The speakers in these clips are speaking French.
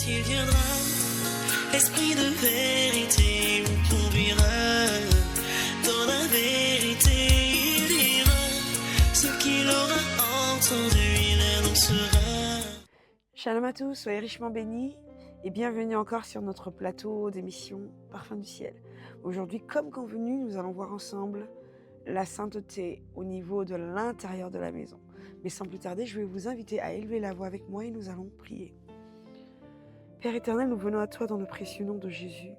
quand il viendra, esprit de vérité vous conduira dans la vérité, il dira ce qu'il aura entendu, il annoncera. Shalom à tous, soyez richement bénis et bienvenue encore sur notre plateau d'émission Parfum du ciel. Aujourd'hui, comme convenu, nous allons voir ensemble la sainteté au niveau de l'intérieur de la maison. Mais sans plus tarder, je vais vous inviter à élever la voix avec moi et nous allons prier. Père éternel, nous venons à toi dans le précieux nom de Jésus.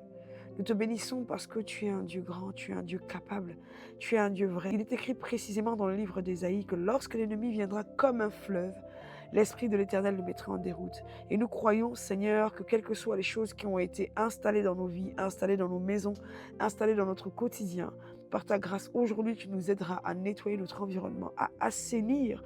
Nous te bénissons parce que tu es un Dieu grand, tu es un Dieu capable, tu es un Dieu vrai. Il est écrit précisément dans le livre d'Ésaïe que lorsque l'ennemi viendra comme un fleuve, l'Esprit de l'Éternel le mettra en déroute. Et nous croyons, Seigneur, que quelles que soient les choses qui ont été installées dans nos vies, installées dans nos maisons, installées dans notre quotidien, par ta grâce, aujourd'hui, tu nous aideras à nettoyer notre environnement, à assainir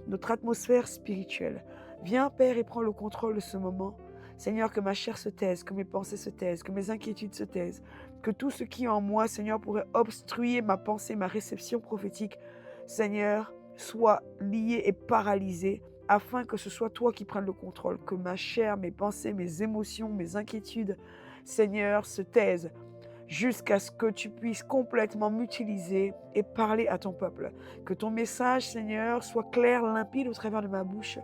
notre atmosphère spirituelle. Viens, Père, et prends le contrôle de ce moment. Seigneur, que ma chair se taise, que mes pensées se taisent, que mes inquiétudes se taisent, que tout ce qui est en moi, Seigneur, pourrait obstruer ma pensée, ma réception prophétique, Seigneur, soit lié et paralysé, afin que ce soit toi qui prennes le contrôle, que ma chair, mes pensées, mes émotions, mes inquiétudes, Seigneur, se taisent, jusqu'à ce que tu puisses complètement m'utiliser et parler à ton peuple. Que ton message, Seigneur, soit clair, limpide au travers de ma bouche,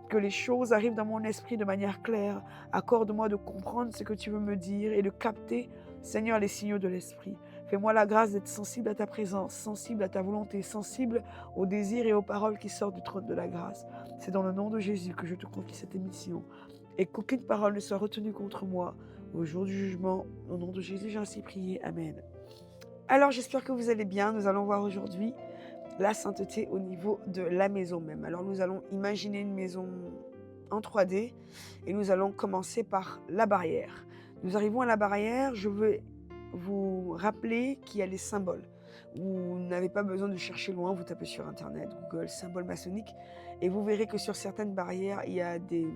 que les choses arrivent dans mon esprit de manière claire. Accorde-moi de comprendre ce que tu veux me dire et de capter, Seigneur, les signaux de l'esprit. Fais-moi la grâce d'être sensible à ta présence, sensible à ta volonté, sensible aux désirs et aux paroles qui sortent du trône de la grâce. C'est dans le nom de Jésus que je te confie cette émission. Et qu'aucune parole ne soit retenue contre moi au jour du jugement. Au nom de Jésus, j'ai ainsi prié. Amen. Alors, j'espère que vous allez bien. Nous allons voir aujourd'hui la sainteté au niveau de la maison même. Alors, nous allons imaginer une maison en 3D et nous allons commencer par la barrière. Nous arrivons à la barrière. Je veux vous rappeler qu'il y a les symboles. Vous n'avez pas besoin de chercher loin. Vous tapez sur Internet, Google, symboles maçonniques et vous verrez que sur certaines barrières, il y a des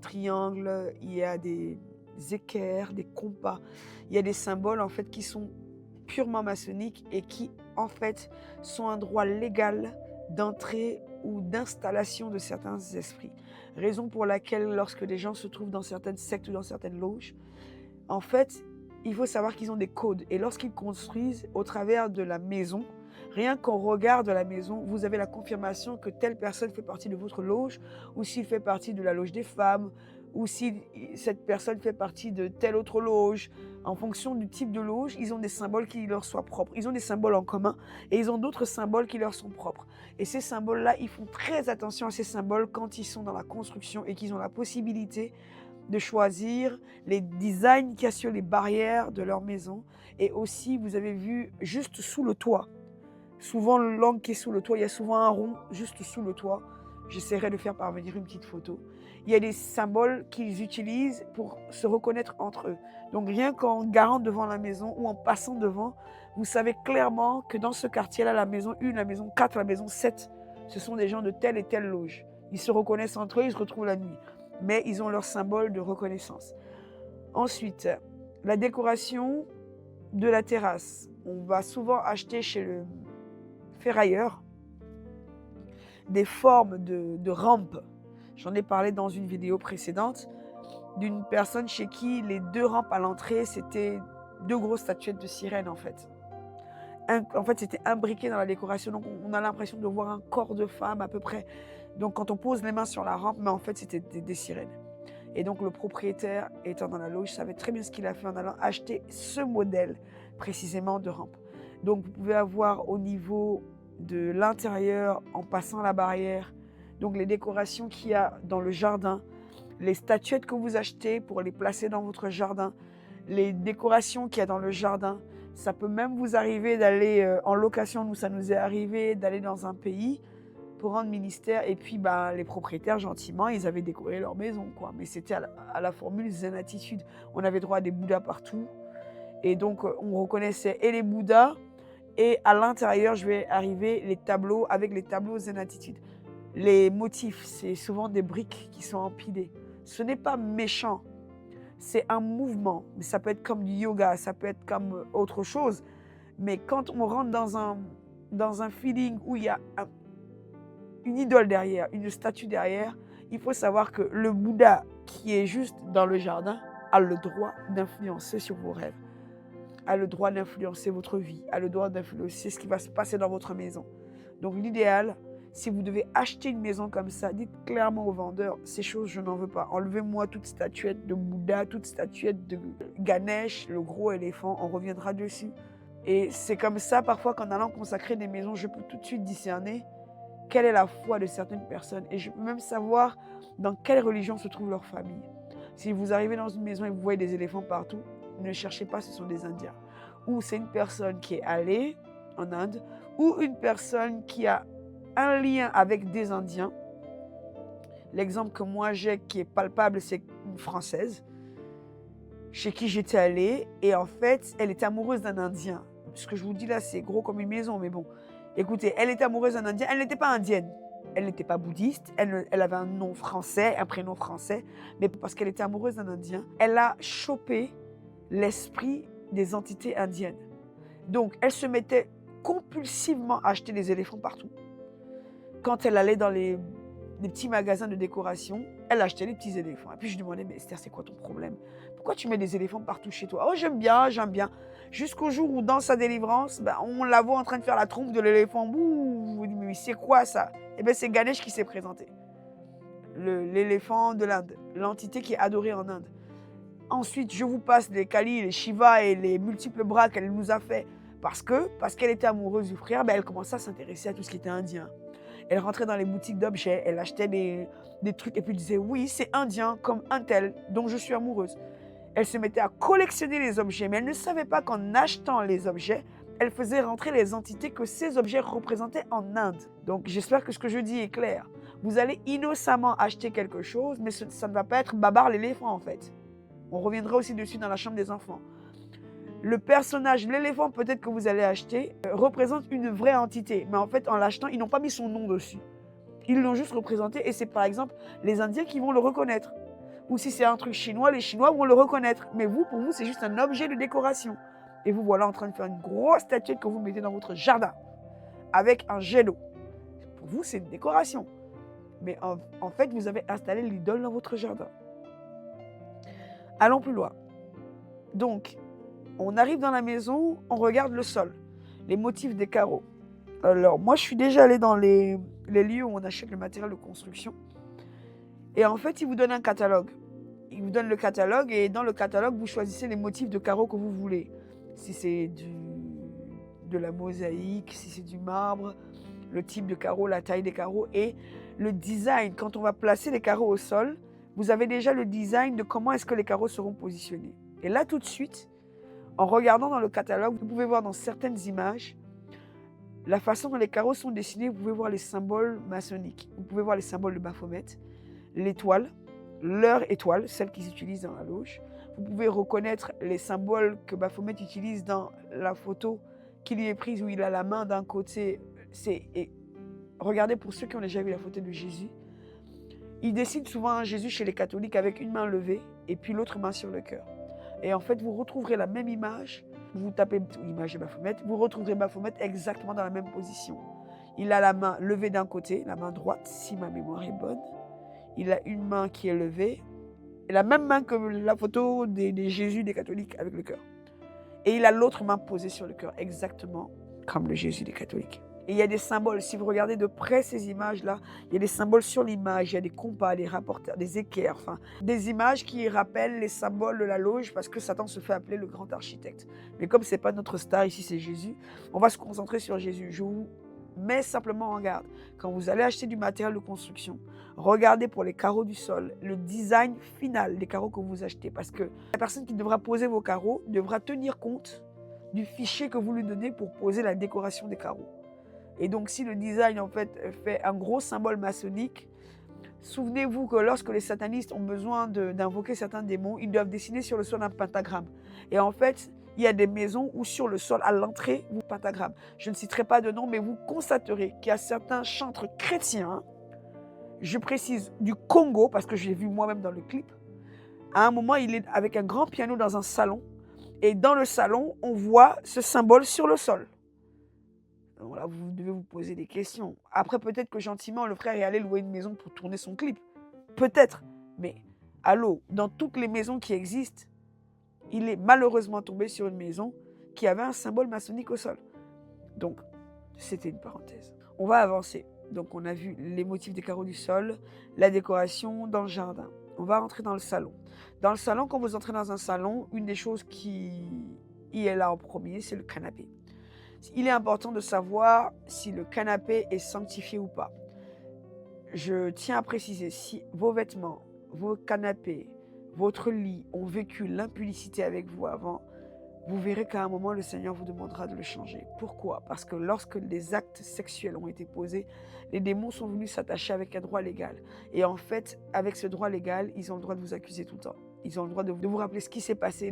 triangles, il y a des équerres, des compas. Il y a des symboles en fait qui sont purement maçonniques et qui en fait sont un droit légal d'entrée ou d'installation de certains esprits. Raison pour laquelle lorsque des gens se trouvent dans certaines sectes ou dans certaines loges, en fait, il faut savoir qu'ils ont des codes et lorsqu'ils construisent au travers de la maison, rien qu'au regard de la maison, vous avez la confirmation que telle personne fait partie de votre loge ou s'il fait partie de la loge des femmes ou si cette personne fait partie de telle autre loge. En fonction du type de loge, ils ont des symboles qui leur soient propres. Ils ont des symboles en commun et ils ont d'autres symboles qui leur sont propres. Et ces symboles-là, ils font très attention à ces symboles quand ils sont dans la construction et qu'ils ont la possibilité de choisir les designs qu'il y a sur les barrières de leur maison. Et aussi, vous avez vu, juste sous le toit, souvent l'angle qui est sous le toit, il y a souvent un rond juste sous le toit. J'essaierai de faire parvenir une petite photo. Il y a des symboles qu'ils utilisent pour se reconnaître entre eux. Donc rien qu'en garant devant la maison ou en passant devant, vous savez clairement que dans ce quartier-là, la maison 1, la maison 4, la maison 7, ce sont des gens de telle et telle loge. Ils se reconnaissent entre eux, ils se retrouvent la nuit. Mais ils ont leur symbole de reconnaissance. Ensuite, la décoration de la terrasse. On va souvent acheter chez le ferrailleur des formes de rampes. J'en ai parlé dans une vidéo précédente d'une personne chez qui les 2 rampes à l'entrée, c'était 2 grosses statuettes de sirènes en fait. En fait, c'était imbriqué dans la décoration, donc on a l'impression de voir un corps de femme à peu près. Donc quand on pose les mains sur la rampe, mais en fait c'était des sirènes. Et donc le propriétaire étant dans la loge, savait très bien ce qu'il a fait en allant acheter ce modèle précisément de rampe. Donc vous pouvez avoir au niveau de l'intérieur en passant la barrière, donc les décorations qu'il y a dans le jardin, les statuettes que vous achetez pour les placer dans votre jardin, les décorations qu'il y a dans le jardin. Ça peut même vous arriver d'aller en location, nous ça nous est arrivé d'aller dans un pays pour rendre ministère et puis les propriétaires gentiment ils avaient décoré leur maison quoi. Mais c'était à la formule zen attitude. On avait droit à des bouddhas partout et donc on reconnaissait et les bouddhas et à l'intérieur je vais arriver les tableaux avec les tableaux zen attitude. Les motifs c'est souvent des briques qui sont empilées. Ce n'est pas méchant, c'est un mouvement, mais ça peut être comme du yoga, ça peut être comme autre chose. Mais quand on rentre dans un feeling où il y a une idole derrière, une statue derrière, il faut savoir que le Bouddha qui est juste dans le jardin a le droit d'influencer sur vos rêves, a le droit d'influencer votre vie, a le droit d'influencer ce qui va se passer dans votre maison. Donc l'idéal, si vous devez acheter une maison comme ça, dites clairement au vendeur, ces choses, je n'en veux pas. Enlevez-moi toute statuette de Bouddha, toute statuette de Ganesh, le gros éléphant, on reviendra dessus. Et c'est comme ça, parfois, qu'en allant consacrer des maisons, je peux tout de suite discerner quelle est la foi de certaines personnes. Et je peux même savoir dans quelle religion se trouve leur famille. Si vous arrivez dans une maison et vous voyez des éléphants partout, ne cherchez pas, ce sont des Indiens. Ou c'est une personne qui est allée en Inde, ou une personne qui a un lien avec des Indiens. L'exemple que moi j'ai qui est palpable, c'est une Française chez qui j'étais allée et en fait, elle était amoureuse d'un Indien. Ce que je vous dis là, c'est gros comme une maison, mais bon. Écoutez, elle était amoureuse d'un Indien, elle n'était pas indienne, elle n'était pas bouddhiste, elle avait un nom français, un prénom français, mais parce qu'elle était amoureuse d'un Indien, elle a chopé l'esprit des entités indiennes. Donc, elle se mettait compulsivement à acheter des éléphants partout. Quand elle allait dans les petits magasins de décoration, elle achetait des petits éléphants. Et puis je lui demandais, mais Esther, c'est quoi ton problème? Pourquoi tu mets des éléphants partout chez toi? Oh, j'aime bien, j'aime bien. Jusqu'au jour où, dans sa délivrance, on la voit en train de faire la trompe de l'éléphant. Bouh, je vous dis, mais c'est quoi ça? Eh bien, c'est Ganesh qui s'est présenté. L'éléphant de l'Inde, l'entité qui est adorée en Inde. Ensuite, je vous passe les Kali, les Shiva et les multiples bras qu'elle nous a fait. Parce qu'elle était amoureuse du frère, elle commençait à s'intéresser à tout ce qui était indien. Elle rentrait dans les boutiques d'objets, elle achetait des trucs et puis disait « Oui, c'est indien comme un tel dont je suis amoureuse ». Elle se mettait à collectionner les objets, mais elle ne savait pas qu'en achetant les objets, elle faisait rentrer les entités que ces objets représentaient en Inde. Donc j'espère que ce que je dis est clair. Vous allez innocemment acheter quelque chose, mais ça ne va pas être Babar l'éléphant en fait. On reviendra aussi dessus dans la chambre des enfants. Le personnage, l'éléphant peut-être que vous allez acheter, représente une vraie entité. Mais en fait, en l'achetant, ils n'ont pas mis son nom dessus. Ils l'ont juste représenté et c'est par exemple les Indiens qui vont le reconnaître. Ou si c'est un truc chinois, les Chinois vont le reconnaître. Mais vous, pour vous, c'est juste un objet de décoration. Et vous voilà en train de faire une grosse statuette que vous mettez dans votre jardin avec un jet d'eau. Pour vous, c'est une décoration. Mais en fait, vous avez installé l'idole dans votre jardin. Allons plus loin. Donc, on arrive dans la maison, on regarde le sol, les motifs des carreaux. Alors, moi, je suis déjà allée dans les lieux où on achète le matériel de construction. Et en fait, ils vous donnent un catalogue. Ils vous donnent le catalogue et dans le catalogue, vous choisissez les motifs de carreaux que vous voulez. Si c'est de la mosaïque, si c'est du marbre, le type de carreau, la taille des carreaux et le design. Quand on va placer les carreaux au sol, vous avez déjà le design de comment est-ce que les carreaux seront positionnés. Et là, tout de suite, en regardant dans le catalogue, vous pouvez voir dans certaines images la façon dont les carreaux sont dessinés. Vous pouvez voir les symboles maçonniques. Vous pouvez voir les symboles de Baphomet, l'étoile, leur étoile, celle qu'ils utilisent dans la loge. Vous pouvez reconnaître les symboles que Baphomet utilise dans la photo qui lui est prise où il a la main d'un côté. Regardez pour ceux qui ont déjà vu la photo de Jésus. Il dessine souvent un Jésus chez les catholiques avec une main levée et puis l'autre main sur le cœur. Et en fait, vous retrouverez la même image, vous tapez l'image de Baphomet, vous retrouverez Baphomet exactement dans la même position. Il a la main levée d'un côté, la main droite, si ma mémoire est bonne. Il a une main qui est levée, et la même main que la photo des Jésus des catholiques avec le cœur. Et il a l'autre main posée sur le cœur, exactement comme le Jésus des catholiques. Et il y a des symboles, si vous regardez de près ces images-là, il y a des symboles sur l'image, il y a des compas, des rapporteurs, des équerres, enfin, des images qui rappellent les symboles de la loge parce que Satan se fait appeler le grand architecte. Mais comme ce n'est pas notre star ici, c'est Jésus, on va se concentrer sur Jésus. Je vous mets simplement en garde. Quand vous allez acheter du matériel de construction, regardez pour les carreaux du sol, le design final des carreaux que vous achetez parce que la personne qui devra poser vos carreaux devra tenir compte du fichier que vous lui donnez pour poser la décoration des carreaux. Et donc, si le design, en fait un gros symbole maçonnique, souvenez-vous que lorsque les satanistes ont besoin d'invoquer certains démons, ils doivent dessiner sur le sol un pentagramme. Et en fait, il y a des maisons où sur le sol, à l'entrée, vous pentagramme. Je ne citerai pas de nom, mais vous constaterez qu'il y a certains chantres chrétiens, je précise du Congo, parce que je l'ai vu moi-même dans le clip. À un moment, il est avec un grand piano dans un salon. Et dans le salon, on voit ce symbole sur le sol. Donc là, vous devez vous poser des questions. Après, peut-être que gentiment, le frère est allé louer une maison pour tourner son clip. Peut-être. Mais Allô, dans toutes les maisons qui existent, il est malheureusement tombé sur une maison qui avait un symbole maçonnique au sol. Donc, c'était une parenthèse. On va avancer. Donc, on a vu les motifs des carreaux du sol, la décoration dans le jardin. On va rentrer dans le salon. Dans le salon, quand vous entrez dans un salon, une des choses qui est là en premier, c'est le canapé. Il est important de savoir si le canapé est sanctifié ou pas. Je tiens à préciser, si vos vêtements, vos canapés, votre lit ont vécu l'impudicité avec vous avant, vous verrez qu'à un moment, le Seigneur vous demandera de le changer. Pourquoi? Parce que lorsque les actes sexuels ont été posés, les démons sont venus s'attacher avec un droit légal. Et en fait, avec ce droit légal, ils ont le droit de vous accuser tout le temps. Ils ont le droit de vous rappeler ce qui s'est passé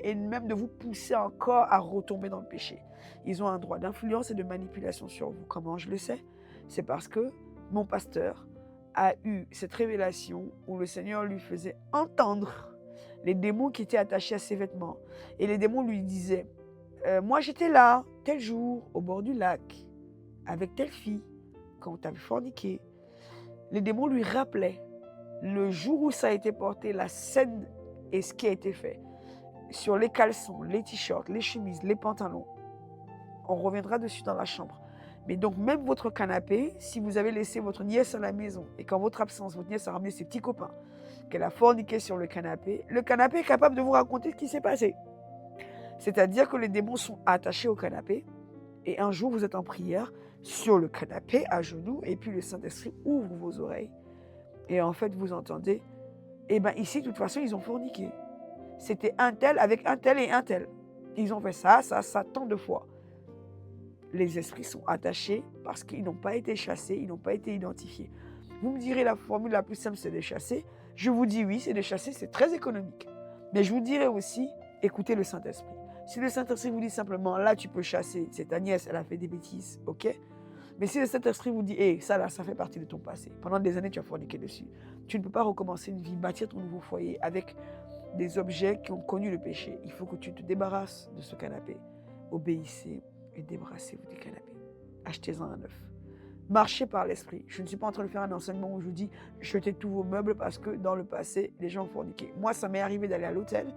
et même de vous pousser encore à retomber dans le péché. Ils ont un droit d'influence et de manipulation sur vous. Comment je le sais? C'est parce que mon pasteur a eu cette révélation où le Seigneur lui faisait entendre les démons qui étaient attachés à ses vêtements. Et les démons lui disaient, moi j'étais là, tel jour, au bord du lac, avec telle fille, quand tu avais forniqué. Les démons lui rappelaient le jour où ça a été porté, la scène et ce qui a été fait. Sur les caleçons, les t-shirts, les chemises, les pantalons. On reviendra dessus dans la chambre. Mais donc même votre canapé, si vous avez laissé votre nièce à la maison et qu'en votre absence, votre nièce a ramené ses petits copains, qu'elle a forniqué sur le canapé est capable de vous raconter ce qui s'est passé. C'est-à-dire que les démons sont attachés au canapé et un jour vous êtes en prière sur le canapé à genoux et puis le Saint-Esprit ouvre vos oreilles et en fait vous entendez, eh bien ici de toute façon ils ont forniqué. C'était un tel avec un tel et un tel. Ils ont fait ça, tant de fois. Les esprits sont attachés parce qu'ils n'ont pas été chassés, ils n'ont pas été identifiés. Vous me direz la formule la plus simple c'est de chasser. Je vous dis oui, c'est de chasser, c'est très économique. Mais je vous dirais aussi, écoutez le Saint-Esprit. Si le Saint-Esprit vous dit simplement, là tu peux chasser, c'est ta nièce, elle a fait des bêtises, ok? Mais si le Saint-Esprit vous dit, hé, ça là, ça fait partie de ton passé. Pendant des années, tu as forniqué dessus. Tu ne peux pas recommencer une vie, bâtir ton nouveau foyer avec des objets qui ont connu le péché. Il faut que tu te débarrasses de ce canapé. Obéissez et débarrassez-vous des canapés. Achetez-en un neuf. Marchez par l'esprit. Je ne suis pas en train de faire un enseignement où je vous dis jetez tous vos meubles parce que dans le passé, les gens ont forniqué. Moi, ça m'est arrivé d'aller à l'hôtel,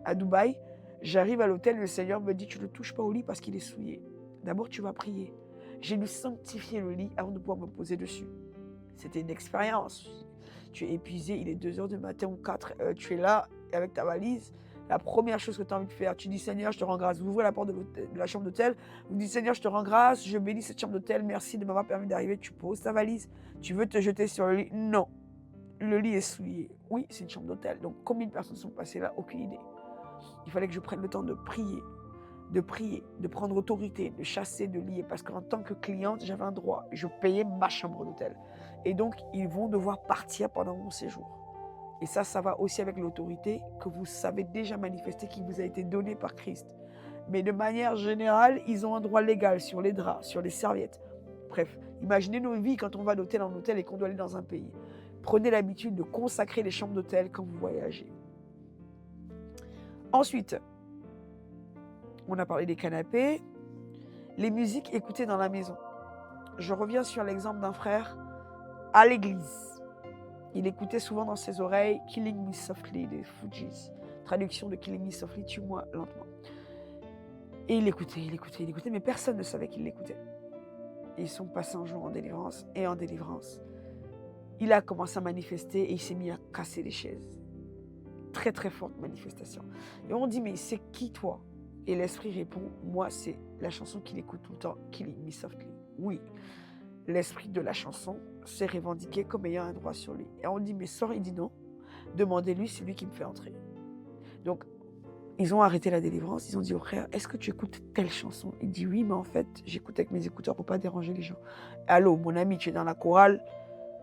à Dubaï. J'arrive à l'hôtel, le Seigneur me dit tu ne touches pas au lit parce qu'il est souillé. D'abord, tu vas prier. J'ai dû sanctifier le lit avant de pouvoir me poser dessus. C'était une expérience. Tu es épuisé, il est 2h du matin ou 4, tu es là avec ta valise. La première chose que tu as envie de faire, tu dis Seigneur, je te rends grâce. Vous ouvrez la porte de la chambre d'hôtel, vous dites Seigneur, je te rends grâce, je bénis cette chambre d'hôtel, merci de m'avoir permis d'arriver. Tu poses ta valise, tu veux te jeter sur le lit. Non, le lit est souillé. Oui, c'est une chambre d'hôtel. Donc combien de personnes sont passées là? Aucune idée. Il fallait que je prenne le temps de prier, de prendre autorité, de chasser, de lier. Parce qu'en tant que cliente, j'avais un droit. Je payais ma chambre d'hôtel. Et donc, ils vont devoir partir pendant mon séjour. Et ça va aussi avec l'autorité que vous savez déjà manifester, qui vous a été donnée par Christ. Mais de manière générale, ils ont un droit légal sur les draps, sur les serviettes. Bref, imaginez nos vies quand on va d'hôtel en hôtel et qu'on doit aller dans un pays. Prenez l'habitude de consacrer les chambres d'hôtel quand vous voyagez. Ensuite, on a parlé des canapés, les musiques écoutées dans la maison. Je reviens sur l'exemple d'un frère à l'église. Il écoutait souvent dans ses oreilles « Killing Me Softly » des Fugees. Traduction de « Killing Me Softly », « Tue-moi lentement ». Et il écoutait, mais personne ne savait qu'il l'écoutait. Et ils sont passés un jour en délivrance, et en délivrance, il a commencé à manifester et il s'est mis à casser les chaises. Très très forte manifestation. Et on dit « Mais c'est qui toi ?» Et l'esprit répond « Moi, c'est la chanson qu'il écoute tout le temps, « Killing Me Softly ». Oui. L'esprit de la chanson s'est revendiqué comme ayant un droit sur lui. Et on dit, mais sort, il dit non. Demandez-lui, c'est lui qui me fait entrer. Donc, ils ont arrêté la délivrance. Ils ont dit au frère, est-ce que tu écoutes telle chanson? Il dit oui, mais en fait, j'écoute avec mes écouteurs pour ne pas déranger les gens. Allô, mon ami, tu es dans la chorale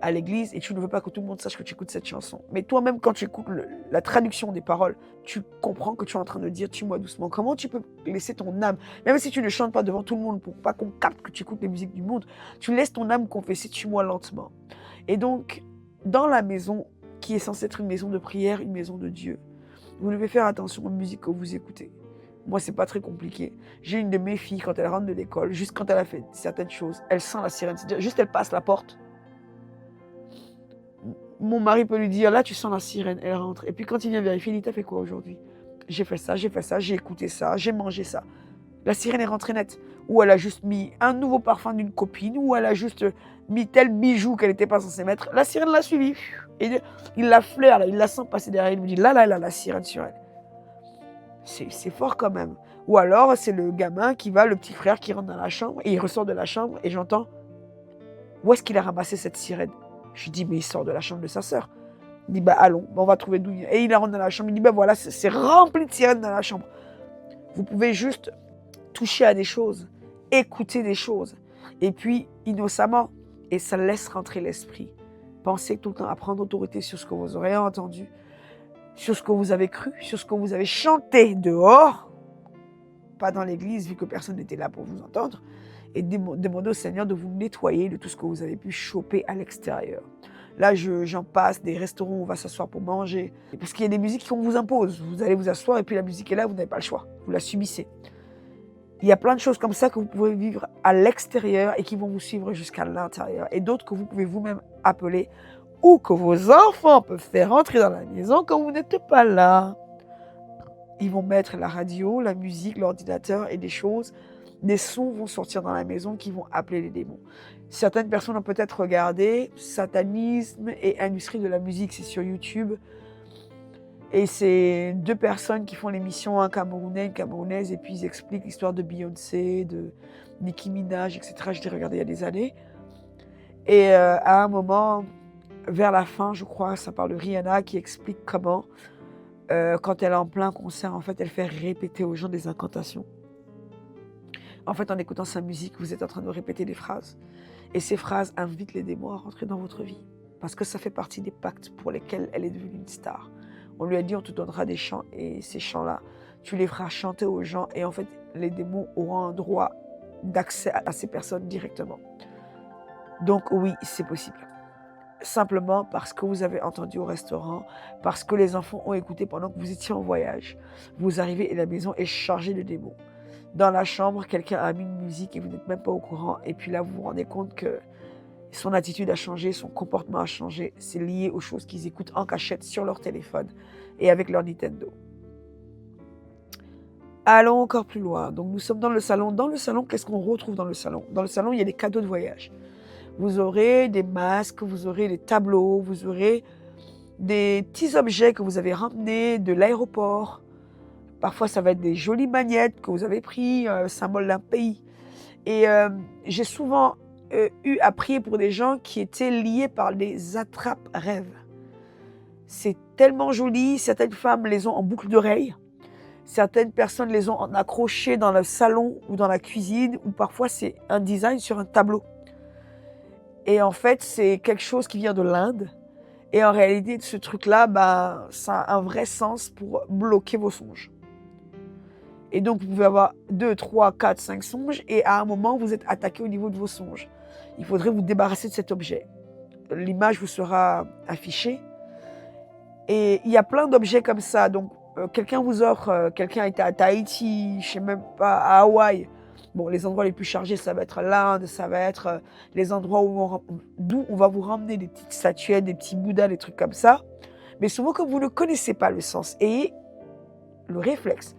à l'église et tu ne veux pas que tout le monde sache que tu écoutes cette chanson. Mais toi-même, quand tu écoutes la traduction des paroles, tu comprends que tu es en train de dire « tue-moi doucement ». Comment tu peux laisser ton âme, même si tu ne chantes pas devant tout le monde pour pas qu'on capte que tu écoutes les musiques du monde, tu laisses ton âme confesser « tue-moi lentement ». Et donc, dans la maison qui est censée être une maison de prière, une maison de Dieu, vous devez faire attention aux musiques que vous écoutez. Moi, c'est pas très compliqué. J'ai une de mes filles, quand elle rentre de l'école, juste quand elle a fait certaines choses, elle sent la sirène. C'est-à-dire, juste elle passe la porte. Mon mari peut lui dire, là, tu sens la sirène, elle rentre. Et puis quand il vient vérifier, il dit, t'as fait quoi aujourd'hui? J'ai fait ça, j'ai écouté ça, j'ai mangé ça. La sirène est rentrée nette. Ou elle a juste mis un nouveau parfum d'une copine, ou elle a juste mis tel bijou qu'elle n'était pas censée mettre. La sirène l'a suivi. Et il la flaire, là, il la sent passer derrière, il me dit, là, la sirène sur elle. C'est fort quand même. Ou alors, c'est le gamin qui va, le petit frère qui rentre dans la chambre, et il ressort de la chambre, et j'entends, où est-ce qu'il a ramassé cette sirène? Je dis, mais il sort de la chambre de sa sœur. Il dit, bah allons, on va trouver d'où il est. Et il rentre dans la chambre, il dit, bah voilà, c'est rempli de sirènes dans la chambre. Vous pouvez juste toucher à des choses, écouter des choses, et puis, innocemment, et ça laisse rentrer l'esprit. Pensez tout le temps à prendre autorité sur ce que vous aurez entendu, sur ce que vous avez cru, sur ce que vous avez chanté dehors, pas dans l'église, vu que personne n'était là pour vous entendre, et demandez au Seigneur de vous nettoyer de tout ce que vous avez pu choper à l'extérieur. Là, j'en passe, des restaurants où on va s'asseoir pour manger, parce qu'il y a des musiques qu'on vous impose. Vous allez vous asseoir et puis la musique est là, vous n'avez pas le choix, vous la subissez. Il y a plein de choses comme ça que vous pouvez vivre à l'extérieur et qui vont vous suivre jusqu'à l'intérieur. Et d'autres que vous pouvez vous-même appeler ou que vos enfants peuvent faire entrer dans la maison quand vous n'êtes pas là. Ils vont mettre la radio, la musique, l'ordinateur et des choses. Des sons vont sortir dans la maison qui vont appeler les démons. Certaines personnes ont peut-être regardé Satanisme et Industrie de la musique, c'est sur YouTube. Et c'est 2 personnes qui font l'émission, un Camerounais, une Camerounaise, et puis ils expliquent l'histoire de Beyoncé, de Nicki Minaj, etc. Je l'ai regardé il y a des années. Et à un moment, vers la fin, je crois, ça parle de Rihanna qui explique comment, quand elle est en plein concert, en fait, elle fait répéter aux gens des incantations. En fait, en écoutant sa musique, vous êtes en train de répéter des phrases. Et ces phrases invitent les démons à rentrer dans votre vie. Parce que ça fait partie des pactes pour lesquels elle est devenue une star. On lui a dit, on te donnera des chants, et ces chants-là, tu les feras chanter aux gens, et en fait, les démons auront un droit d'accès à ces personnes directement. Donc oui, c'est possible. Simplement parce que vous avez entendu au restaurant, parce que les enfants ont écouté pendant que vous étiez en voyage. Vous arrivez et la maison est chargée de démons. Dans la chambre, quelqu'un a mis une musique et vous n'êtes même pas au courant, et puis là, vous vous rendez compte que son attitude a changé, son comportement a changé. C'est lié aux choses qu'ils écoutent en cachette sur leur téléphone et avec leur Nintendo. Allons encore plus loin. Donc nous sommes dans le salon. Dans le salon, qu'est-ce qu'on retrouve dans le salon? Dans le salon, il y a des cadeaux de voyage. Vous aurez des masques, vous aurez des tableaux, vous aurez des petits objets que vous avez ramenés de l'aéroport. Parfois, ça va être des jolies magnettes que vous avez pris, symbole d'un pays. Et j'ai souvent eu à prier pour des gens qui étaient liés par des attrape-rêves. C'est tellement joli, certaines femmes les ont en boucle d'oreille, certaines personnes les ont accrochées dans le salon ou dans la cuisine, ou parfois c'est un design sur un tableau. Et en fait, c'est quelque chose qui vient de l'Inde. Et en réalité, ce truc-là, ça a un vrai sens pour bloquer vos songes. Et donc, vous pouvez avoir 2, 3, 4, 5 songes, et à un moment, vous êtes attaqué au niveau de vos songes. Il faudrait vous débarrasser de cet objet. L'image vous sera affichée. Et il y a plein d'objets comme ça. Donc, quelqu'un vous offre, quelqu'un était à Tahiti, je ne sais même pas, à Hawaï. Bon, les endroits les plus chargés, ça va être l'Inde, ça va être les endroits d'où on va vous ramener des petites statuettes, des petits bouddhas, des trucs comme ça. Mais souvent, comme vous ne connaissez pas le sens, ayez le réflexe,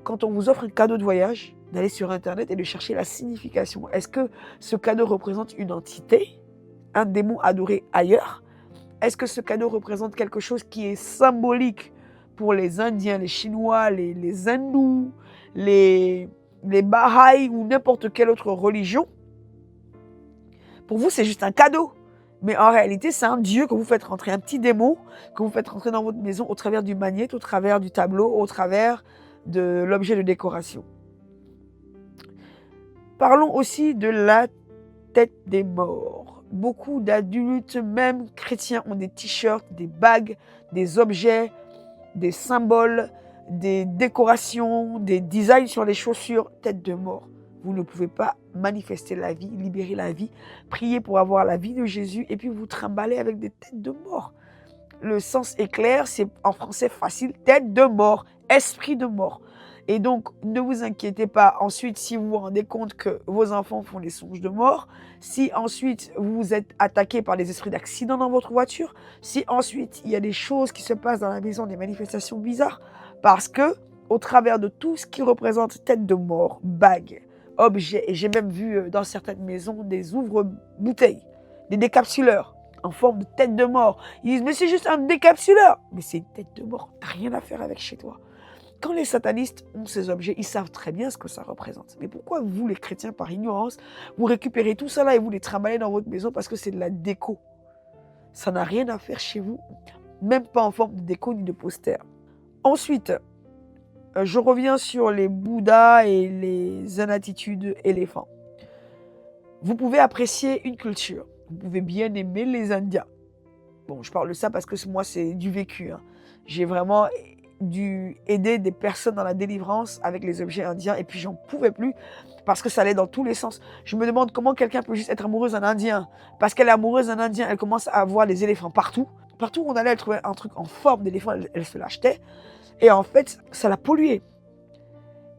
quand on vous offre un cadeau de voyage, d'aller sur Internet et de chercher la signification. Est-ce que ce cadeau représente une entité, un démon adoré ailleurs? Est-ce que ce cadeau représente quelque chose qui est symbolique pour les Indiens, les Chinois, les Hindous, les Baha'is ou n'importe quelle autre religion? Pour vous, c'est juste un cadeau. Mais en réalité, c'est un dieu que vous faites rentrer, un petit démon que vous faites rentrer dans votre maison au travers du magnète, au travers du tableau, au travers de l'objet de décoration. Parlons aussi de la tête des morts. Beaucoup d'adultes, même chrétiens, ont des t-shirts, des bagues, des objets, des symboles, des décorations, des designs sur les chaussures, tête de mort. Vous ne pouvez pas manifester la vie, libérer la vie, prier pour avoir la vie de Jésus et puis vous trimballer avec des têtes de mort. Le sens est clair, c'est en français facile, tête de mort, esprit de mort. Et donc, ne vous inquiétez pas. Ensuite, si vous vous rendez compte que vos enfants font des songes de mort, si ensuite vous êtes attaqué par des esprits d'accident dans votre voiture, si ensuite il y a des choses qui se passent dans la maison, des manifestations bizarres, parce que au travers de tout ce qui représente tête de mort, bague, objet, et j'ai même vu dans certaines maisons des ouvre-bouteilles, des décapsuleurs en forme de tête de mort. Ils disent, mais c'est juste un décapsuleur. Mais c'est une tête de mort, t'as rien à faire avec chez toi. Quand les satanistes ont ces objets, ils savent très bien ce que ça représente. Mais pourquoi vous, les chrétiens, par ignorance, vous récupérez tout ça là et vous les trimballez dans votre maison parce que c'est de la déco? Ça n'a rien à faire chez vous, même pas en forme de déco ni de poster. Ensuite, je reviens sur les Bouddhas et les attitudes éléphants. Vous pouvez apprécier une culture. Vous pouvez bien aimer les Indiens. Bon, je parle de ça parce que moi, c'est du vécu. Hein. J'ai vraiment dû aider des personnes dans la délivrance avec les objets indiens et puis j'en pouvais plus parce que ça allait dans tous les sens. Je me demande comment quelqu'un peut juste être amoureuse d'un Indien. Parce qu'elle est amoureuse d'un Indien, elle commence à voir des éléphants partout. Partout où on allait, elle trouvait un truc en forme d'éléphant, elle se l'achetait. Et en fait, ça l'a pollué.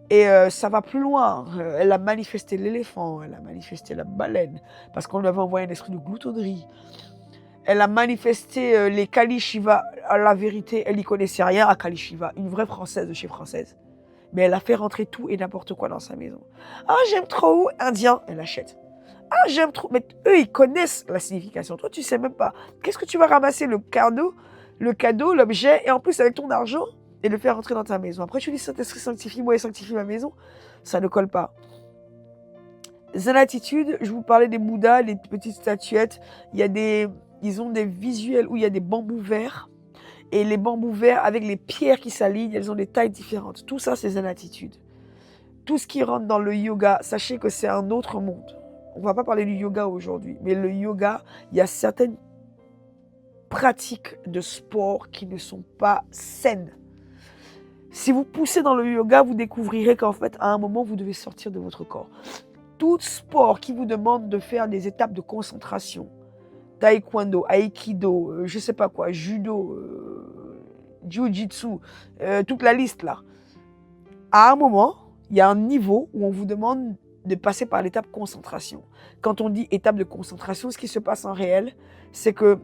Et ça va plus loin. Elle a manifesté l'éléphant, elle a manifesté la baleine, parce qu'on lui avait envoyé un esprit de gloutonnerie. Elle a manifesté les Kali Shiva. À la vérité, elle n'y connaissait rien à Kali Shiva, une vraie française de chez française. Mais elle a fait rentrer tout et n'importe quoi dans sa maison. Ah, j'aime trop, indien, elle achète. Ah, j'aime trop. Mais eux, ils connaissent la signification. Toi, tu sais même pas. Qu'est-ce que tu vas ramasser le cadeau, l'objet, et en plus avec ton argent et le faire rentrer dans ta maison. Après, tu dis Saint-Esprit sanctifie-moi et sanctifie ma maison. Ça ne colle pas. Zen-attitude, je vous parlais des Bouddhas, les petites statuettes. Ils ont des visuels où il y a des bambous verts. Et les bambous verts, avec les pierres qui s'alignent, elles ont des tailles différentes. Tout ça, c'est Zen-attitude. Tout ce qui rentre dans le yoga, sachez que c'est un autre monde. On ne va pas parler du yoga aujourd'hui, mais le yoga, il y a certaines pratiques de sport qui ne sont pas saines. Si vous poussez dans le yoga, vous découvrirez qu'en fait, à un moment, vous devez sortir de votre corps. Tout sport qui vous demande de faire des étapes de concentration, taekwondo, aïkido, je sais pas quoi, judo, jiu-jitsu, toute la liste là. À un moment, il y a un niveau où on vous demande de passer par l'étape concentration. Quand on dit étape de concentration, ce qui se passe en réel, c'est que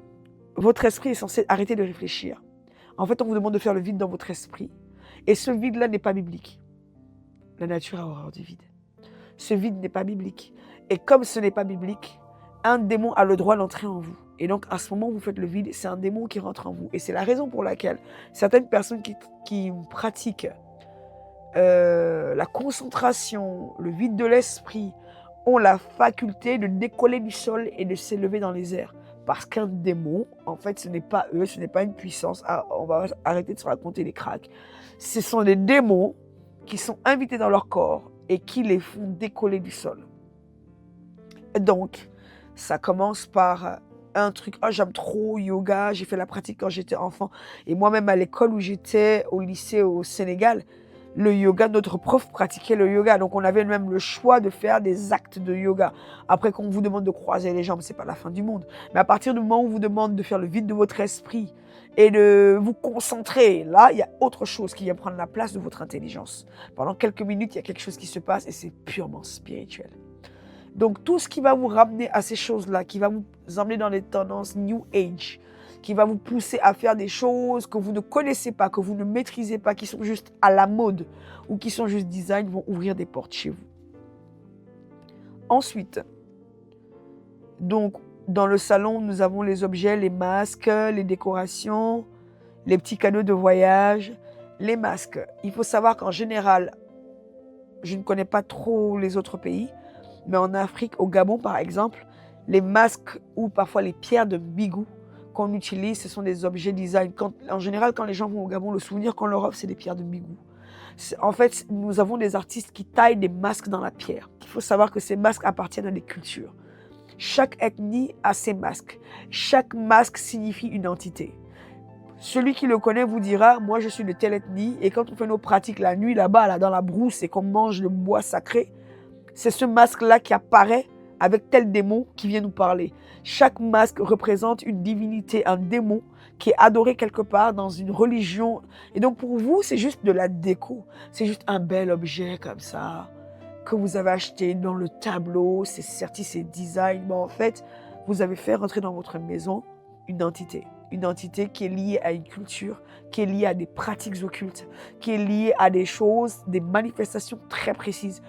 votre esprit est censé arrêter de réfléchir. En fait, on vous demande de faire le vide dans votre esprit. Et ce vide-là n'est pas biblique. La nature a horreur du vide. Ce vide n'est pas biblique. Et comme ce n'est pas biblique, un démon a le droit d'entrer en vous. Et donc, à ce moment où vous faites le vide, c'est un démon qui rentre en vous. Et c'est la raison pour laquelle certaines personnes qui pratiquent la concentration, le vide de l'esprit, ont la faculté de décoller du sol et de s'élever dans les airs. Parce qu'un démon, en fait, ce n'est pas eux, ce n'est pas une puissance. Ah, on va arrêter de se raconter des cracks. Ce sont des démons qui sont invités dans leur corps et qui les font décoller du sol. Donc, ça commence par un truc, oh, j'aime trop yoga, j'ai fait la pratique quand j'étais enfant. Et moi-même, à l'école où j'étais, au lycée au Sénégal, le yoga, notre prof pratiquait le yoga. Donc, on avait même le choix de faire des actes de yoga. Après, quand on vous demande de croiser les jambes, c'est pas la fin du monde. Mais à partir du moment où on vous demande de faire le vide de votre esprit et de vous concentrer, là, il y a autre chose qui vient prendre la place de votre intelligence. Pendant quelques minutes, il y a quelque chose qui se passe et c'est purement spirituel. Donc, tout ce qui va vous ramener à ces choses-là, qui va vous emmener dans les tendances New Age, qui va vous pousser à faire des choses que vous ne connaissez pas, que vous ne maîtrisez pas, qui sont juste à la mode ou qui sont juste design, vont ouvrir des portes chez vous. Ensuite, donc, dans le salon, nous avons les objets, les masques, les décorations, les petits cadeaux de voyage, les masques. Il faut savoir qu'en général, je ne connais pas trop les autres pays, mais en Afrique, au Gabon par exemple, les masques ou parfois les pierres de bigou qu'on utilise, ce sont des objets design. En général, quand les gens vont au Gabon, le souvenir qu'on leur offre, c'est des pierres de bigou. En fait, nous avons des artistes qui taillent des masques dans la pierre. Il faut savoir que ces masques appartiennent à des cultures. Chaque ethnie a ses masques. Chaque masque signifie une entité. Celui qui le connaît vous dira, moi je suis de telle ethnie, et quand on fait nos pratiques la nuit là-bas, là, dans la brousse, et qu'on mange le bois sacré, c'est ce masque-là qui apparaît avec tel démon qui vient nous parler. Chaque masque représente une divinité, un démon qui est adoré quelque part dans une religion. Et donc pour vous, c'est juste de la déco. C'est juste un bel objet comme ça que vous avez acheté dans le tableau. C'est certi, c'est design. Mais en fait, vous avez fait rentrer dans votre maison une entité. Une entité qui est liée à une culture, qui est liée à des pratiques occultes, qui est liée à des choses, des manifestations très précises.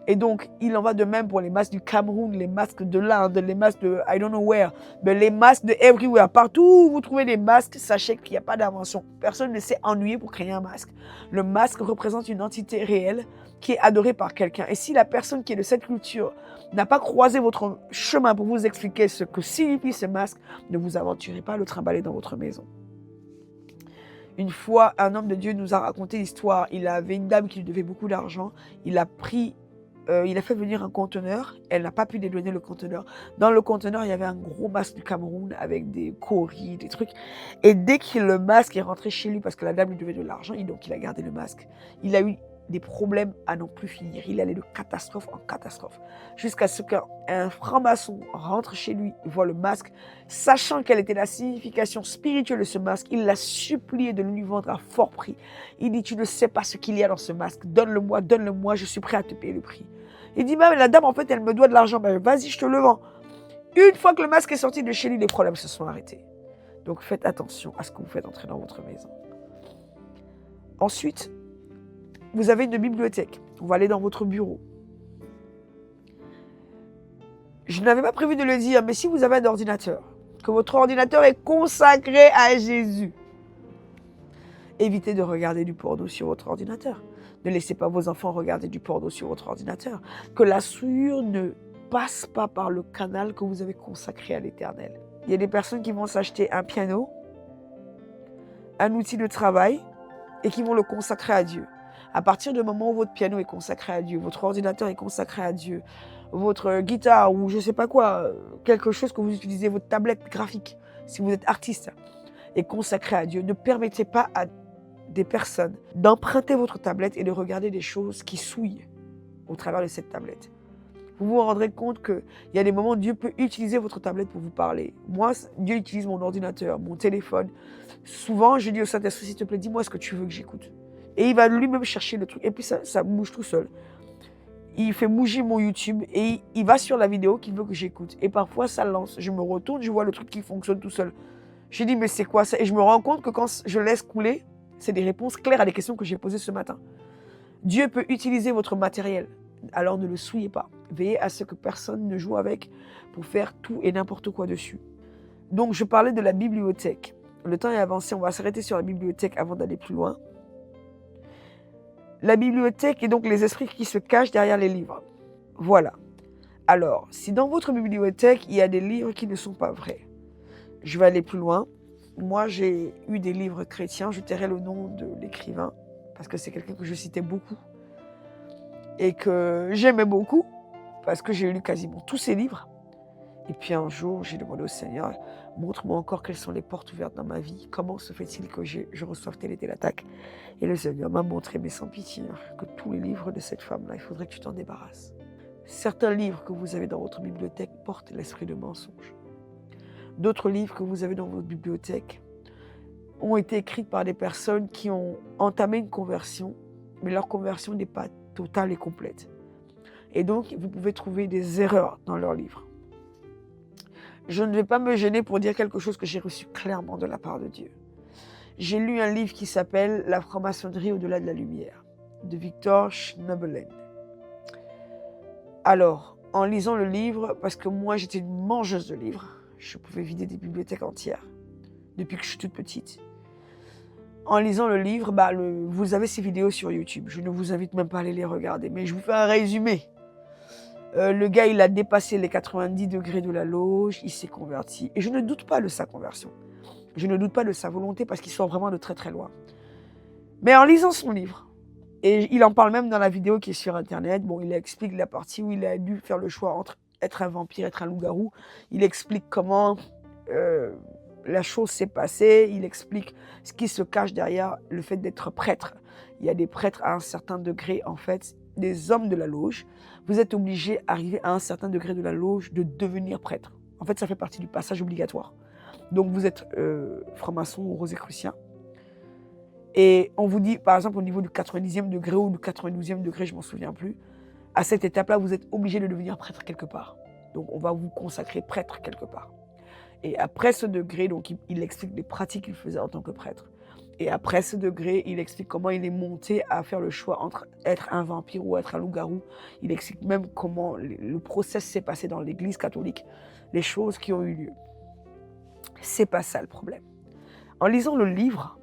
Et donc, il en va de même pour les masques du Cameroun, les masques de l'Inde, les masques de I don't know where, mais les masques de everywhere. Partout où vous trouvez des masques, sachez qu'il n'y a pas d'invention. Personne ne s'est ennuyé pour créer un masque. Le masque représente une entité réelle qui est adorée par quelqu'un. Et si la personne qui est de cette culture n'a pas croisé votre chemin pour vous expliquer ce que signifie ce masque, ne vous aventurez pas à le trimballer dans votre maison. Une fois, un homme de Dieu nous a raconté l'histoire. Il avait une dame qui lui devait beaucoup d'argent. Il a fait venir un conteneur. Elle n'a pas pu dédouaner le conteneur. Dans le conteneur, il y avait un gros masque du Cameroun avec des coris, des trucs. Et dès que le masque est rentré chez lui, parce que la dame lui devait de l'argent, donc il a gardé le masque. Il a eu des problèmes à n'en plus finir. Il allait de catastrophe en catastrophe. Jusqu'à ce qu'un franc-maçon rentre chez lui, voit le masque, sachant quelle était la signification spirituelle de ce masque, il l'a supplié de le lui vendre à fort prix. Il dit, tu ne sais pas ce qu'il y a dans ce masque. Donne-le-moi, je suis prêt à te payer le prix. Il dit, mais la dame, en fait, elle me doit de l'argent. Ben, vas-y, je te le vends. Une fois que le masque est sorti de chez lui, les problèmes se sont arrêtés. Donc, faites attention à ce que vous faites entrer dans votre maison. Ensuite, vous avez une bibliothèque. On va aller dans votre bureau. Je n'avais pas prévu de le dire, mais si vous avez un ordinateur, que votre ordinateur est consacré à Jésus, évitez de regarder du porno sur votre ordinateur. Ne laissez pas vos enfants regarder du porno sur votre ordinateur. Que la souillure ne passe pas par le canal que vous avez consacré à l'Éternel. Il y a des personnes qui vont s'acheter un piano, un outil de travail, et qui vont le consacrer à Dieu. À partir du moment où votre piano est consacré à Dieu, votre ordinateur est consacré à Dieu, votre guitare ou je ne sais pas quoi, quelque chose que vous utilisez, votre tablette graphique, si vous êtes artiste, est consacré à Dieu, ne permettez pas à des personnes d'emprunter votre tablette et de regarder des choses qui souillent au travers de cette tablette. Vous vous rendrez compte qu'il y a des moments où Dieu peut utiliser votre tablette pour vous parler. Moi, Dieu utilise mon ordinateur, mon téléphone. Souvent, je dis au Saint-Esprit, s'il te plaît, dis-moi ce que tu veux que j'écoute. Et il va lui-même chercher le truc. Et puis ça bouge tout seul. Il fait bouger mon YouTube et il va sur la vidéo qu'il veut que j'écoute. Et parfois, ça lance. Je me retourne, je vois le truc qui fonctionne tout seul. Je dis, mais c'est quoi ça? Et je me rends compte que quand je laisse couler, c'est des réponses claires à des questions que j'ai posées ce matin. Dieu peut utiliser votre matériel. Alors ne le souillez pas. Veillez à ce que personne ne joue avec pour faire tout et n'importe quoi dessus. Donc, je parlais de la bibliothèque. Le temps est avancé, on va s'arrêter sur la bibliothèque avant d'aller plus loin. La bibliothèque est donc les esprits qui se cachent derrière les livres. Voilà. Alors, si dans votre bibliothèque, il y a des livres qui ne sont pas vrais, je vais aller plus loin. Moi, j'ai eu des livres chrétiens, je tairai le nom de l'écrivain, parce que c'est quelqu'un que je citais beaucoup et que j'aimais beaucoup, parce que j'ai lu quasiment tous ses livres. Et puis un jour, j'ai demandé au Seigneur, montre-moi encore quelles sont les portes ouvertes dans ma vie. Comment se fait-il que je reçoive telle et telle attaque? Et le Seigneur m'a montré, mais sans pitié, que tous les livres de cette femme-là, il faudrait que tu t'en débarrasses. Certains livres que vous avez dans votre bibliothèque portent l'esprit de mensonge. D'autres livres que vous avez dans votre bibliothèque ont été écrits par des personnes qui ont entamé une conversion, mais leur conversion n'est pas totale et complète. Et donc, vous pouvez trouver des erreurs dans leurs livres. Je ne vais pas me gêner pour dire quelque chose que j'ai reçu clairement de la part de Dieu. J'ai lu un livre qui s'appelle « La franc-maçonnerie au-delà de la lumière » de Victor Schnabelen. Alors, en lisant le livre, parce que moi j'étais une mangeuse de livres, je pouvais vider des bibliothèques entières depuis que je suis toute petite. En lisant le livre, vous avez ces vidéos sur YouTube. Je ne vous invite même pas à aller les regarder, mais je vous fais un résumé. Le gars, il a dépassé les 90 degrés de la loge, il s'est converti. Et je ne doute pas de sa conversion. Je ne doute pas de sa volonté parce qu'il sort vraiment de très très loin. Mais en lisant son livre, et il en parle même dans la vidéo qui est sur Internet, il explique la partie où il a dû faire le choix entre être un vampire, être un loup-garou. Il explique comment la chose s'est passée, il explique ce qui se cache derrière le fait d'être prêtre. Il y a des prêtres à un certain degré, en fait, des hommes de la loge, vous êtes obligé, arrivé à un certain degré de la loge, de devenir prêtre. En fait, ça fait partie du passage obligatoire. Donc, vous êtes franc-maçon ou rosicrucien. Et on vous dit, par exemple, au niveau du 90e degré ou du 92e degré, je ne m'en souviens plus, à cette étape-là, vous êtes obligé de devenir prêtre quelque part. Donc, on va vous consacrer prêtre quelque part. Et après ce degré, donc, il explique les pratiques qu'il faisait en tant que prêtre. Et après ce degré, il explique comment il est monté à faire le choix entre être un vampire ou être un loup-garou. Il explique même comment le process s'est passé dans l'église catholique, les choses qui ont eu lieu. C'est pas ça le problème. En lisant le livre,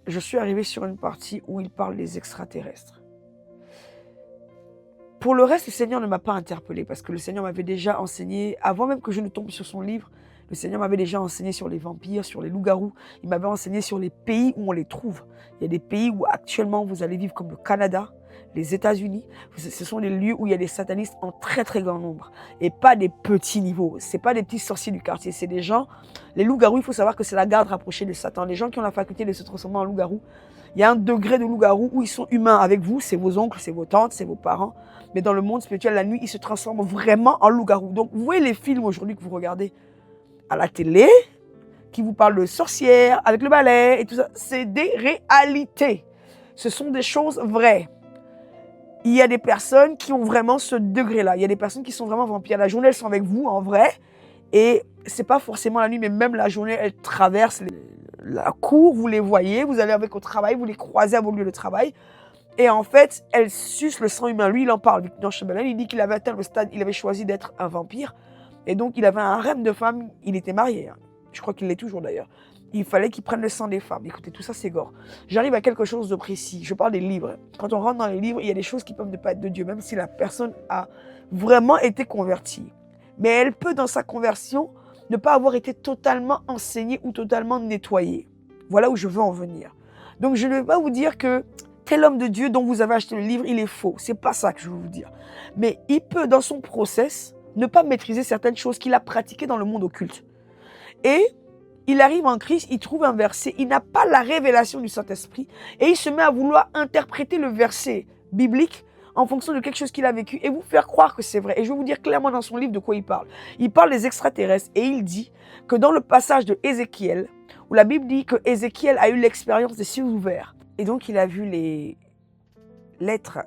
je suis arrivé sur une partie où il parle des extraterrestres. Pour le reste, le Seigneur ne m'a pas interpellé parce que le Seigneur m'avait déjà enseigné, avant même que je ne tombe sur son livre, le Seigneur m'avait déjà enseigné sur les vampires, sur les loups-garous. Il m'avait enseigné sur les pays où on les trouve. Il y a des pays où actuellement vous allez vivre comme le Canada, les États-Unis. Ce sont des lieux où il y a des satanistes en très très grand nombre. Et pas des petits niveaux. Ce n'est pas des petits sorciers du quartier. C'est des gens, les loups-garous, il faut savoir que c'est la garde rapprochée de Satan. Les gens qui ont la faculté de se transformer en loups-garous. Il y a un degré de loup-garou où ils sont humains avec vous. C'est vos oncles, c'est vos tantes, c'est vos parents. Mais dans le monde spirituel, la nuit, ils se transforment vraiment en loup-garou. Donc vous voyez les films aujourd'hui que vous regardez à la télé, qui vous parlent de sorcières, avec le balai et tout ça, c'est des réalités. Ce sont des choses vraies. Il y a des personnes qui ont vraiment ce degré-là. Il y a des personnes qui sont vraiment vampires. La journée, elles sont avec vous, en vrai. Et c'est pas forcément la nuit, mais même la journée, elles traversent la cour, vous les voyez, vous allez avec au travail, vous les croisez à vos lieux de travail. Et en fait, elles sucent le sang humain. Lui, il en parle. Victor Chamberlain, il dit qu'il avait atteint le stade, il avait choisi d'être un vampire. Et donc, il avait un harem de femmes. Il était marié. Hein. Je crois qu'il l'est toujours d'ailleurs. Il fallait qu'il prenne le sang des femmes. Écoutez, tout ça, c'est gore. J'arrive à quelque chose de précis. Je parle des livres. Quand on rentre dans les livres, il y a des choses qui peuvent ne pas être de Dieu, même si la personne a vraiment été convertie. Mais elle peut, dans sa conversion, ne pas avoir été totalement enseignée ou totalement nettoyée. Voilà où je veux en venir. Donc, je ne vais pas vous dire que tel homme de Dieu dont vous avez acheté le livre, il est faux. C'est pas ça que je veux vous dire. Mais il peut, dans son process, ne pas maîtriser certaines choses qu'il a pratiquées dans le monde occulte. Et il arrive en Christ, il trouve un verset, il n'a pas la révélation du Saint-Esprit et il se met à vouloir interpréter le verset biblique en fonction de quelque chose qu'il a vécu et vous faire croire que c'est vrai. Et je vais vous dire clairement dans son livre de quoi il parle. Il parle des extraterrestres et il dit que dans le passage de Ézéchiel, où la Bible dit que Ézéchiel a eu l'expérience des cieux ouverts. Et donc il a vu les lettres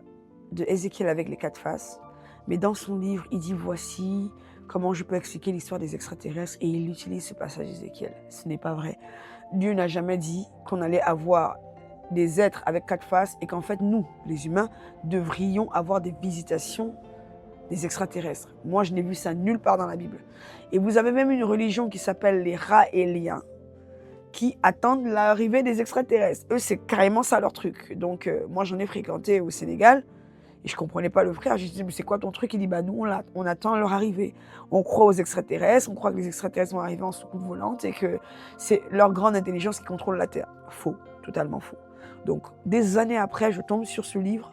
de Ézéchiel avec les 4 faces. Mais dans son livre, il dit voici comment je peux expliquer l'histoire des extraterrestres et il utilise ce passage d'Ézéchiel. Ce n'est pas vrai. Dieu n'a jamais dit qu'on allait avoir des êtres avec 4 faces et qu'en fait, nous, les humains, devrions avoir des visitations des extraterrestres. Moi, je n'ai vu ça nulle part dans la Bible. Et vous avez même une religion qui s'appelle les Raéliens qui attendent l'arrivée des extraterrestres. Eux, c'est carrément ça leur truc. Donc, moi, j'en ai fréquenté au Sénégal. Et je ne comprenais pas le frère. Je disais, mais c'est quoi ton truc? Il dit, bah nous, on attend leur arrivée. On croit aux extraterrestres, on croit que les extraterrestres vont arriver en soucoupe volante et que c'est leur grande intelligence qui contrôle la Terre. Faux, totalement faux. Donc, des années après, je tombe sur ce livre.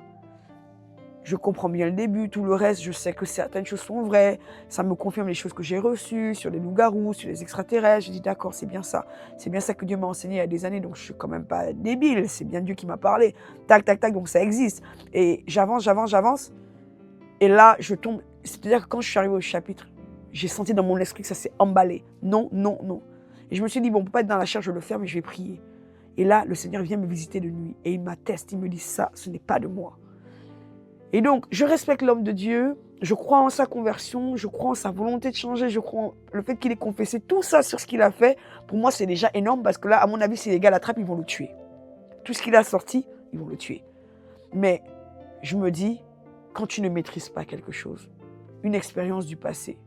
Je comprends bien le début, tout le reste, je sais que certaines choses sont vraies. Ça me confirme les choses que j'ai reçues sur les loups-garous, sur les extraterrestres. Je dis, d'accord, c'est bien ça. C'est bien ça que Dieu m'a enseigné il y a des années, donc je ne suis quand même pas débile. C'est bien Dieu qui m'a parlé. Tac, tac, tac, donc ça existe. Et j'avance. Et là, je tombe. C'est-à-dire que quand je suis arrivé au chapitre, j'ai senti dans mon esprit que ça s'est emballé. Non. Et je me suis dit, bon, on ne peut pas être dans la chair, je le fais, mais je vais prier. Et là, le Seigneur vient me visiter de nuit. Et il m'atteste, il me dit, ça, ce n'est pas de moi. Et donc, je respecte l'homme de Dieu, je crois en sa conversion, je crois en sa volonté de changer, je crois en le fait qu'il ait confessé tout ça sur ce qu'il a fait. Pour moi, c'est déjà énorme parce que là, à mon avis, si les gars l'attrapent, ils vont le tuer. Tout ce qu'il a sorti, ils vont le tuer. Mais je me dis, quand tu ne maîtrises pas quelque chose, une expérience du passé,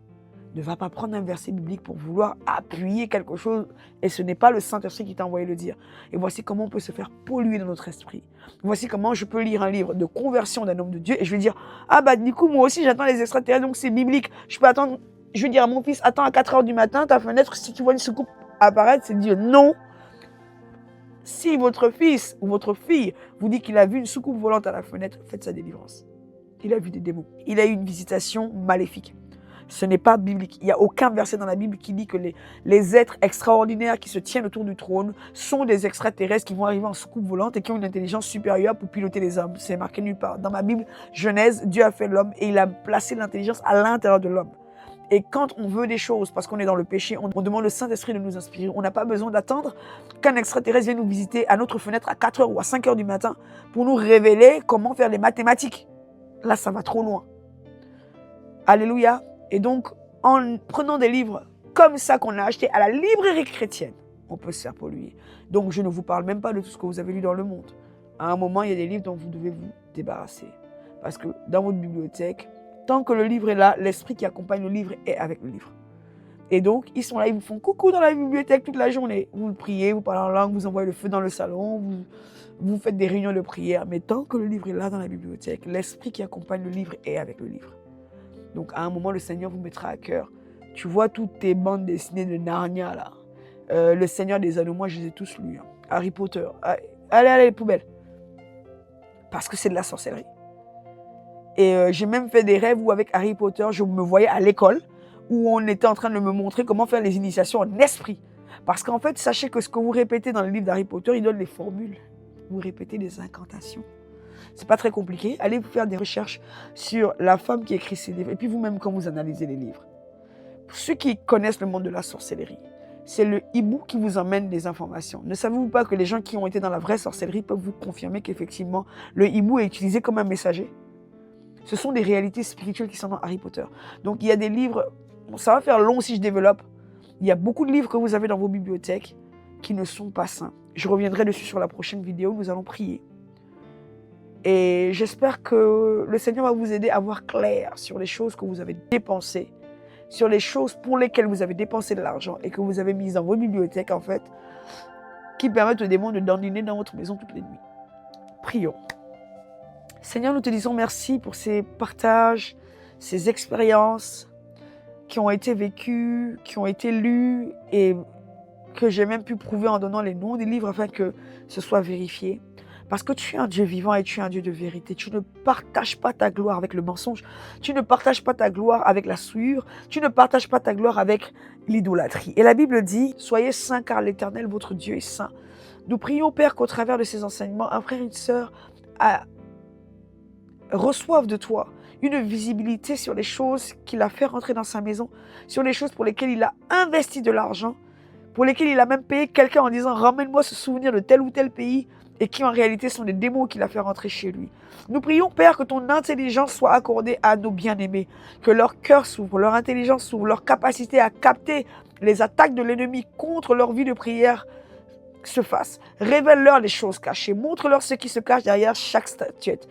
ne va pas prendre un verset biblique pour vouloir appuyer quelque chose et ce n'est pas le Saint-Esprit qui t'a envoyé le dire. Et voici comment on peut se faire polluer dans notre esprit. Voici comment je peux lire un livre de conversion d'un homme de Dieu et je vais dire, ah bah du coup moi aussi j'attends les extraterrestres donc c'est biblique. Je peux attendre, je vais dire à mon fils, attends à 4h du matin, ta fenêtre, si tu vois une soucoupe apparaître, c'est Dieu. Non. Si votre fils ou votre fille vous dit qu'il a vu une soucoupe volante à la fenêtre, faites sa délivrance. Il a vu des démons. Il a eu une visitation maléfique. Ce n'est pas biblique. Il n'y a aucun verset dans la Bible qui dit que les êtres extraordinaires qui se tiennent autour du trône sont des extraterrestres qui vont arriver en soucoupe volante et qui ont une intelligence supérieure pour piloter les hommes. C'est marqué nulle part. Dans ma Bible, Genèse, Dieu a fait l'homme et il a placé l'intelligence à l'intérieur de l'homme. Et quand on veut des choses, parce qu'on est dans le péché, on demande au Saint-Esprit de nous inspirer. On n'a pas besoin d'attendre qu'un extraterrestre vienne nous visiter à notre fenêtre à 4h ou à 5h du matin pour nous révéler comment faire les mathématiques. Là, ça va trop loin. Alléluia. Et donc, en prenant des livres comme ça qu'on a acheté à la librairie chrétienne, on peut se faire polluer. Donc, je ne vous parle même pas de tout ce que vous avez lu dans le monde. À un moment, il y a des livres dont vous devez vous débarrasser. Parce que dans votre bibliothèque, tant que le livre est là, l'esprit qui accompagne le livre est avec le livre. Et donc, ils sont là, ils vous font coucou dans la bibliothèque toute la journée. Vous priez, vous parlez en langue, vous envoyez le feu dans le salon, vous faites des réunions de prière. Mais tant que le livre est là dans la bibliothèque, l'esprit qui accompagne le livre est avec le livre. Donc, à un moment, le Seigneur vous mettra à cœur. Tu vois toutes tes bandes dessinées de Narnia, là. Le Seigneur des Anneaux, moi, je les ai tous lus. Hein. Harry Potter. Allez, les poubelles. Parce que c'est de la sorcellerie. Et j'ai même fait des rêves où, avec Harry Potter, je me voyais à l'école, où on était en train de me montrer comment faire les initiations en esprit. Parce qu'en fait, sachez que ce que vous répétez dans le livre d'Harry Potter, il donne les formules. Vous répétez des incantations. C'est pas très compliqué. Allez faire des recherches sur la femme qui écrit ces livres. Et puis vous-même, quand vous analysez les livres. Pour ceux qui connaissent le monde de la sorcellerie, c'est le hibou qui vous emmène des informations. Ne savez-vous pas que les gens qui ont été dans la vraie sorcellerie peuvent vous confirmer qu'effectivement, le hibou est utilisé comme un messager? Ce sont des réalités spirituelles qui sont dans Harry Potter. Donc il y a des livres, ça va faire long si je développe. Il y a beaucoup de livres que vous avez dans vos bibliothèques qui ne sont pas saints. Je reviendrai dessus sur la prochaine vidéo, nous allons prier. Et j'espère que le Seigneur va vous aider à voir clair sur les choses que vous avez dépensées, sur les choses pour lesquelles vous avez dépensé de l'argent et que vous avez mis dans vos bibliothèques, en fait, qui permettent aux démons de dandiner dans votre maison toutes les nuits. Prions. Seigneur, nous te disons merci pour ces partages, ces expériences qui ont été vécues, qui ont été lues et que j'ai même pu prouver en donnant les noms des livres afin que ce soit vérifié. Parce que tu es un Dieu vivant et tu es un Dieu de vérité. Tu ne partages pas ta gloire avec le mensonge. Tu ne partages pas ta gloire avec la souillure. Tu ne partages pas ta gloire avec l'idolâtrie. Et la Bible dit, soyez saints car l'Éternel, votre Dieu, est saint. Nous prions, Père, qu'au travers de ces enseignements, un frère et une sœur reçoivent de toi une visibilité sur les choses qu'il a fait rentrer dans sa maison, sur les choses pour lesquelles il a investi de l'argent, pour lesquelles il a même payé quelqu'un en disant « Ramène-moi ce souvenir de tel ou tel pays » et qui en réalité sont des démons qu'il a fait rentrer chez lui. Nous prions, Père, que ton intelligence soit accordée à nos bien-aimés, que leur cœur s'ouvre, leur intelligence s'ouvre, leur capacité à capter les attaques de l'ennemi contre leur vie de prière se fasse. Révèle-leur les choses cachées, montre-leur ce qui se cache derrière chaque statuette,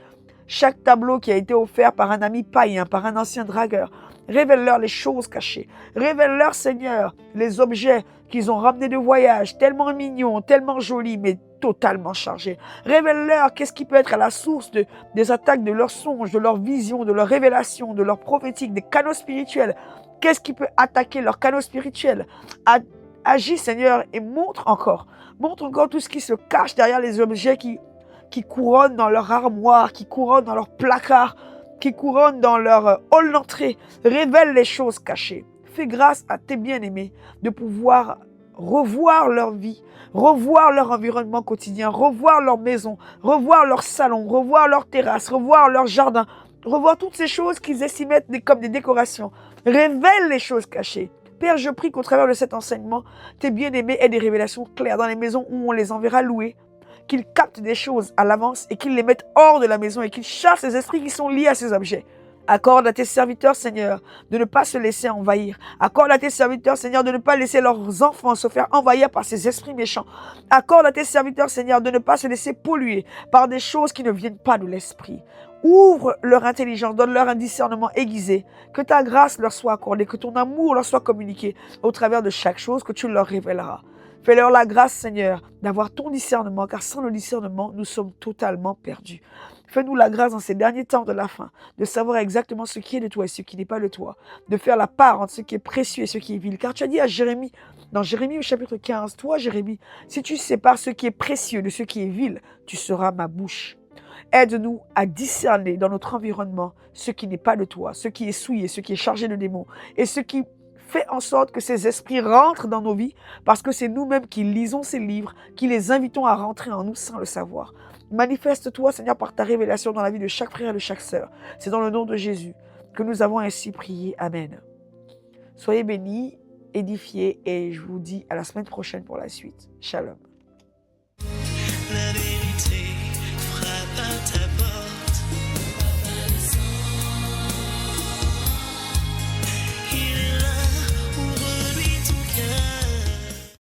chaque tableau qui a été offert par un ami païen, par un ancien dragueur. Révèle-leur les choses cachées. Révèle-leur, Seigneur, les objets qu'ils ont ramenés de voyage, tellement mignons, tellement jolis, mais totalement chargés. Révèle-leur qu'est-ce qui peut être à la source des attaques de leurs songes, de leurs visions, de leurs révélations, de leurs prophétiques, des canaux spirituels. Qu'est-ce qui peut attaquer leurs canaux spirituels? Agis, Seigneur, et montre encore tout ce qui se cache derrière les objets qui couronnent dans leur armoire, qui couronnent dans leur placard, qui couronnent dans leur hall d'entrée. Révèle les choses cachées. Fais grâce à tes bien-aimés de pouvoir revoir leur vie, revoir leur environnement quotidien, revoir leur maison, revoir leur salon, revoir leur terrasse, revoir leur jardin, revoir toutes ces choses qu'ils estimaient comme des décorations. Révèle les choses cachées. Père, je prie qu'au travers de cet enseignement, tes bien-aimés aient des révélations claires dans les maisons où on les enverra louer, qu'ils captent des choses à l'avance et qu'ils les mettent hors de la maison et qu'ils chassent les esprits qui sont liés à ces objets. Accorde à tes serviteurs, Seigneur, de ne pas se laisser envahir. Accorde à tes serviteurs, Seigneur, de ne pas laisser leurs enfants se faire envahir par ces esprits méchants. Accorde à tes serviteurs, Seigneur, de ne pas se laisser polluer par des choses qui ne viennent pas de l'esprit. Ouvre leur intelligence, donne-leur un discernement aiguisé. Que ta grâce leur soit accordée, que ton amour leur soit communiqué au travers de chaque chose que tu leur révéleras. Fais-leur la grâce, Seigneur, d'avoir ton discernement, car sans le discernement, nous sommes totalement perdus. Fais-nous la grâce dans ces derniers temps de la fin, de savoir exactement ce qui est de toi et ce qui n'est pas de toi, de faire la part entre ce qui est précieux et ce qui est vil. Car tu as dit à Jérémie, dans Jérémie au chapitre 15, toi Jérémie, si tu sépares ce qui est précieux de ce qui est vil, tu seras ma bouche. Aide-nous à discerner dans notre environnement ce qui n'est pas de toi, ce qui est souillé, ce qui est chargé de démons, et ce qui fait en sorte que ces esprits rentrent dans nos vies, parce que c'est nous-mêmes qui lisons ces livres, qui les invitons à rentrer en nous sans le savoir. Manifeste-toi, Seigneur, par ta révélation dans la vie de chaque frère et de chaque sœur. C'est dans le nom de Jésus que nous avons ainsi prié. Amen. Soyez bénis, édifiés, et je vous dis à la semaine prochaine pour la suite. Shalom. La vérité frappe à ta